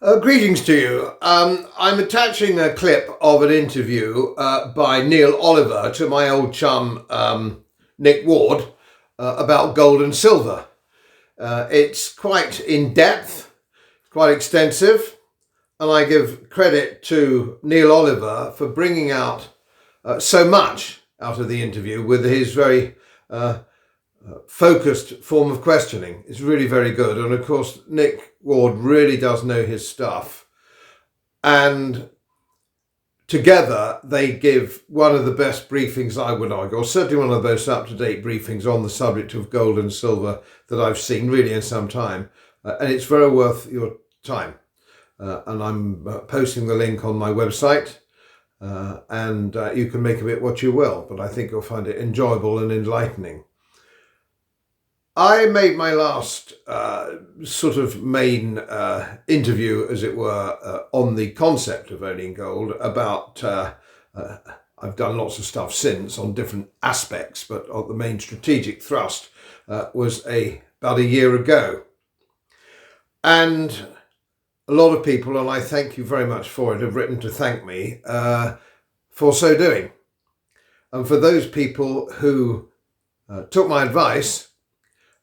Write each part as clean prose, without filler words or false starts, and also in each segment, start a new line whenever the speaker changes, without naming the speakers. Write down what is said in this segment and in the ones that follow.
Greetings to you. I'm attaching a clip of an interview by Neil Oliver to my old chum Nick Ward about gold and silver. It's quite in depth, quite extensive, and I give credit to Neil Oliver for bringing out so much out of the interview with his very focused form of questioning. It's really very good. And of course, Nick Ward really does know his stuff. And together they give one of the best briefings, I would argue, or certainly one of the most up-to-date briefings on the subject of gold and silver that I've seen really in some time. And it's very worth your time. And I'm posting the link on my website. And you can make of it what you will, but I think you'll find it enjoyable and enlightening. I made my last sort of main interview, as it were, on the concept of owning gold about, I've done lots of stuff since on different aspects, but the main strategic thrust was about a year ago. And a lot of people, and I thank you very much for it, have written to thank me for so doing. And for those people who took my advice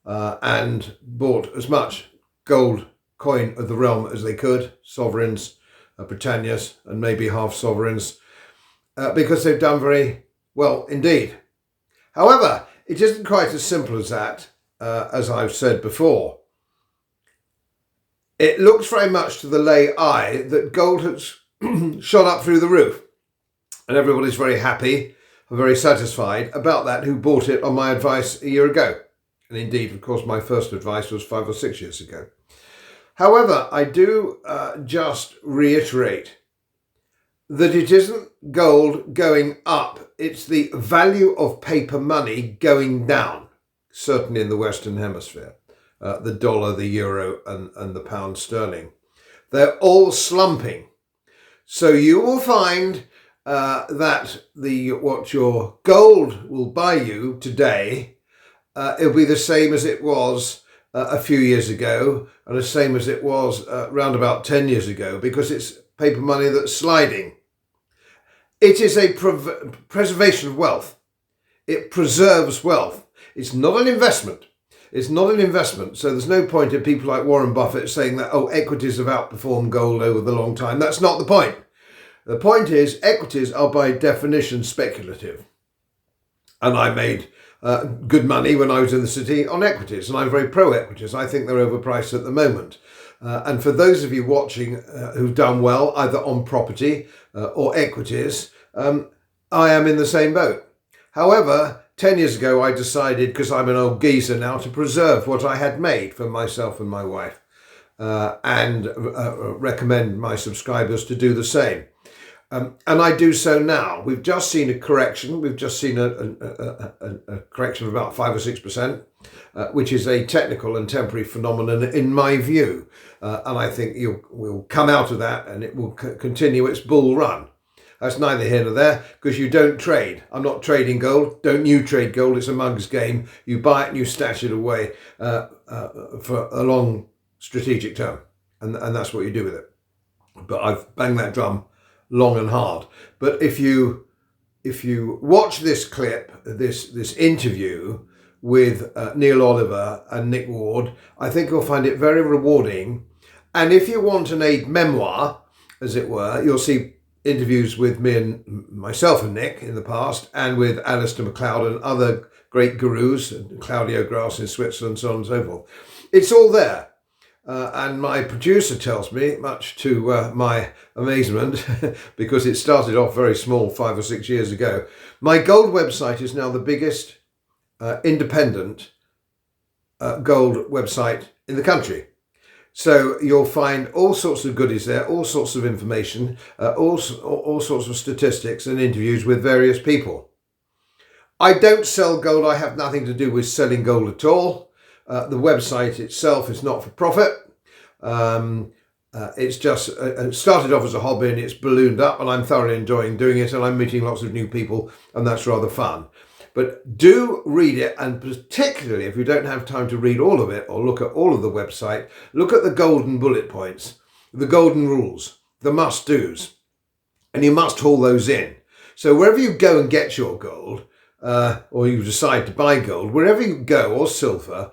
and bought as much gold coin of the realm as they could, sovereigns, Britannias, and maybe half sovereigns, because they've done very well indeed. However, it isn't quite as simple as that, as I've said before. It looks very much to the lay eye that gold has shot up through the roof, and everybody's very happy and very satisfied about that who bought it on my advice a year ago. And indeed, of course, my first advice was 5 or 6 years ago. However, I do just reiterate that it isn't gold going up. It's the value of paper money going down, certainly in the Western Hemisphere. The dollar, the euro, and the pound sterling. They're all slumping. So you will find that what your gold will buy you today, it'll be the same as it was a few years ago, and the same as it was around about 10 years ago, because it's paper money that's sliding. It is a preservation of wealth. It preserves wealth. It's not an investment. It's not an investment. So there's no point in people like Warren Buffett saying that, equities have outperformed gold over the long time. That's not the point. The point is equities are by definition speculative. And I made good money when I was in the city on equities, and I'm very pro-equities. I think they're overpriced at the moment. And for those of you watching who've done well, either on property or equities, I am in the same boat. However, 10 years ago, I decided, because I'm an old geezer now, to preserve what I had made for myself and my wife and recommend my subscribers to do the same. And I do so now. We've just seen a correction. We've just seen a correction of about 5 or 6%, which is a technical and temporary phenomenon in my view. And I think we'll come out of that and it will continue its bull run. That's neither here nor there, because you don't trade. I'm not trading gold. Don't you trade gold. It's a mug's game. You buy it and you stash it away for a long strategic term. And that's what you do with it. But I've banged that drum long and hard. But if you watch this clip, this interview with Neil Oliver and Nick Ward, I think you'll find it very rewarding. And if you want an aid memoir, as it were, you'll see interviews with me and myself and Nick in the past, and with Alistair MacLeod and other great gurus, Claudio Grass in Switzerland, so on and so forth. It's all there. And my producer tells me, much to my amazement, because it started off very small 5 or 6 years ago, my gold website is now the biggest independent gold website in the country. So you'll find all sorts of goodies there, all sorts of information, all sorts of statistics and interviews with various people. I don't sell gold. I have nothing to do with selling gold at all. The website itself is not for profit. It's just started off as a hobby and it's ballooned up, and I'm thoroughly enjoying doing it, and I'm meeting lots of new people, and that's rather fun. But do read it, and particularly if you don't have time to read all of it or look at all of the website, look at the golden bullet points. the golden rules, the must-dos, and you must haul those in. So wherever you go and get your gold, or you decide to buy gold, wherever you go, or silver,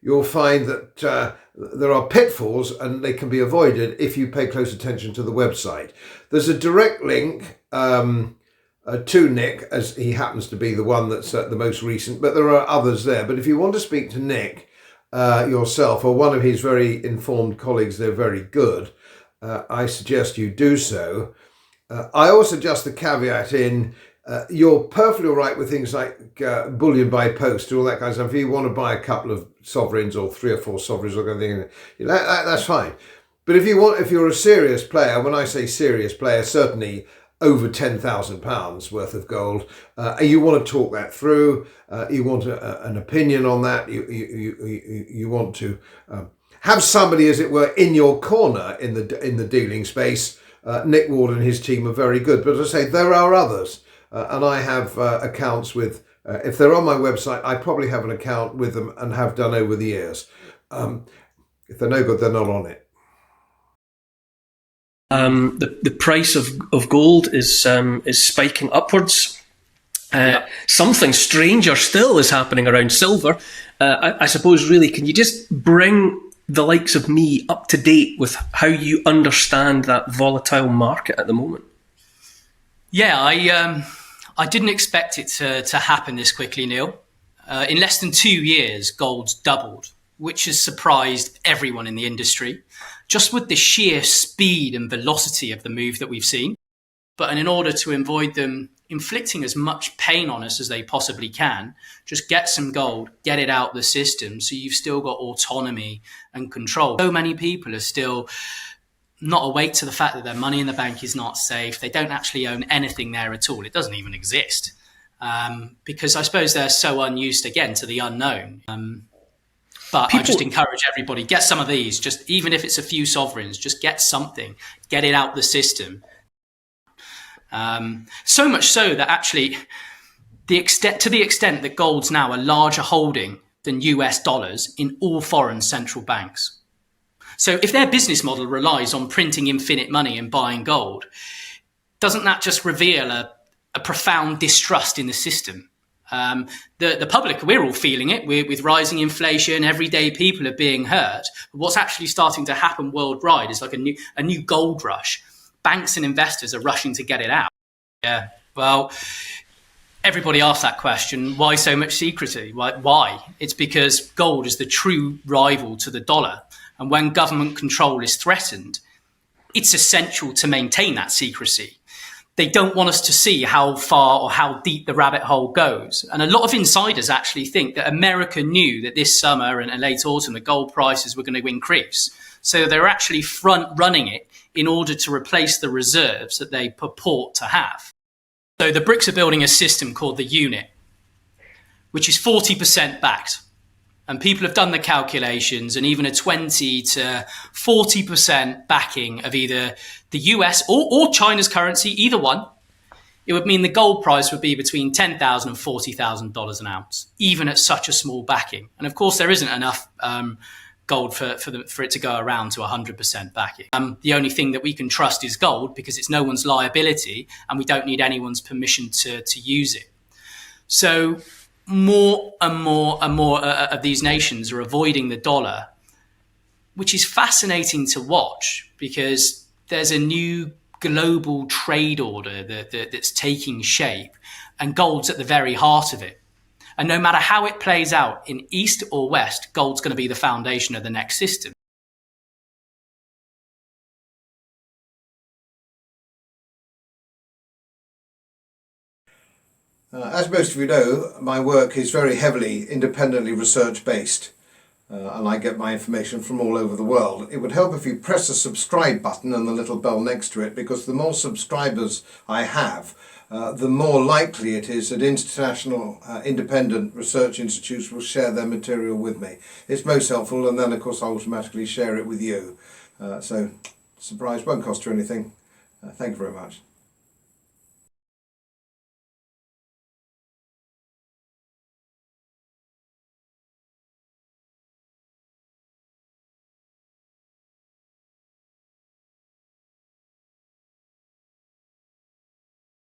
you'll find that there are pitfalls and they can be avoided if you pay close attention to the website. There's a direct link to Nick, as he happens to be the one that's the most recent, but there are others there. But if you want to speak to Nick yourself, or one of his very informed colleagues, they're very good, I suggest you do so. I also just the caveat in, you're perfectly all right with things like bullion by post and all that kind of stuff. If you want to buy a couple of sovereigns or 3 or 4 sovereigns or anything, that's fine. But if you're a serious player, when I say serious player, certainly over £10,000 worth of gold, and you want to talk that through, you want an opinion on that, you want to have somebody, as it were, in your corner in the dealing space. Nick Ward and his team are very good, but as I say, there are others, and I have accounts with. If they're on my website, I probably have an account with them and have done over the years. If they're no good, they're not on it.
The price of gold is spiking upwards. Something stranger still is happening around silver. I suppose, really, can you just bring the likes of me up to date with how you understand that volatile market at the moment?
Yeah, I didn't expect it to happen this quickly, Neil. In less than 2 years, gold's doubled, which has surprised everyone in the industry, just with the sheer speed and velocity of the move that we've seen. But in order to avoid them inflicting as much pain on us as they possibly can, just get some gold, get it out the system, so you've still got autonomy and control. So many people are still not awake to the fact that their money in the bank is not safe. They don't actually own anything there at all. It doesn't even exist. Because I suppose they're so unused, again, to the unknown. But I just encourage everybody, get some of these, just even if it's a few sovereigns, just get something, get it out the system. So much so that actually, to the extent that gold's now a larger holding than US dollars in all foreign central banks. So if their business model relies on printing infinite money and buying gold, doesn't that just reveal a profound distrust in the system? The public, we're all feeling it. With rising inflation, everyday people are being hurt. But what's actually starting to happen worldwide is like a new gold rush. Banks and investors are rushing to get it out. Yeah, well, everybody asks that question. Why so much secrecy? Why? It's because gold is the true rival to the dollar. And when government control is threatened, it's essential to maintain that secrecy. They don't want us to see how far or how deep the rabbit hole goes. And a lot of insiders actually think that America knew that this summer and late autumn, the gold prices were going to increase. So they're actually front running it in order to replace the reserves that they purport to have. So the BRICS are building a system called the unit, which is 40% backed. And people have done the calculations, and even a 20 to 40% backing of either the US or China's currency, either one, it would mean the gold price would be between $10,000 and $40,000 an ounce, even at such a small backing. And of course, there isn't enough gold for it to go around to 100% backing. The only thing that we can trust is gold because it's no one's liability and we don't need anyone's permission to use it. So more and more and more of these nations are avoiding the dollar, which is fascinating to watch because there's a new global trade order that's taking shape and gold's at the very heart of it. And no matter how it plays out in East or West, gold's going to be the foundation of the next system.
As most of you know, my work is very heavily independently research-based, and I get my information from all over the world. It would help if you press the subscribe button and the little bell next to it, because the more subscribers I have, the more likely it is that international independent research institutes will share their material with me. It's most helpful, and then of course I automatically share it with you. So, surprise, won't cost you anything. Thank you very much.